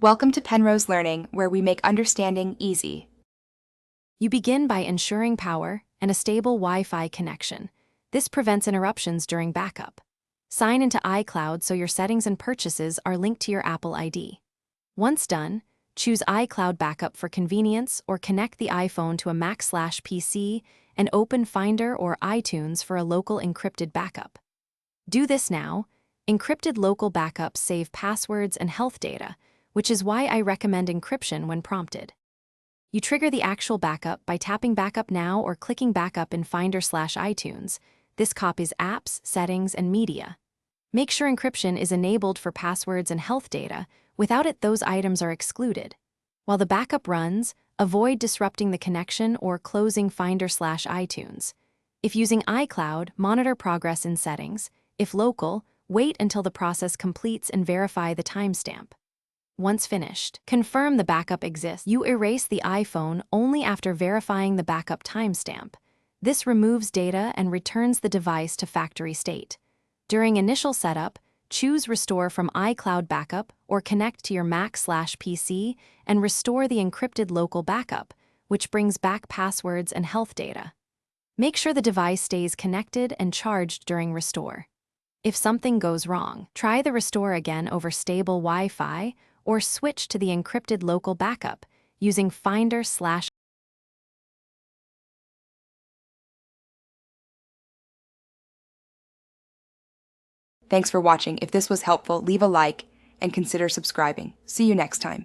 Welcome to Penrose Learning, where we make understanding easy. You begin by ensuring power and a stable Wi-Fi connection. This prevents interruptions during backup. Sign into iCloud so your settings and purchases are linked to your Apple ID. Once done, choose iCloud Backup for convenience or connect the iPhone to a Mac/PC and open Finder or iTunes for a local encrypted backup. Do this now. Encrypted local backups save passwords and health data, which is why I recommend encryption when prompted. You trigger the actual backup by tapping Backup Now or clicking Backup in Finder/iTunes. This copies apps, settings, and media. Make sure encryption is enabled for passwords and health data. Without it, those items are excluded. While the backup runs, avoid disrupting the connection or closing Finder/iTunes. If using iCloud, monitor progress in settings. If local, wait until the process completes and verify the timestamp. Once finished, confirm the backup exists. You erase the iPhone only after verifying the backup timestamp. This removes data and returns the device to factory state. During initial setup, choose Restore from iCloud Backup or connect to your Mac/PC and restore the encrypted local backup, which brings back passwords and health data. Make sure the device stays connected and charged during restore. If something goes wrong, try the restore again over stable Wi-Fi or switch to the encrypted local backup using Finder/. Thanks for watching. If this was helpful, leave a like and consider subscribing. See you next time.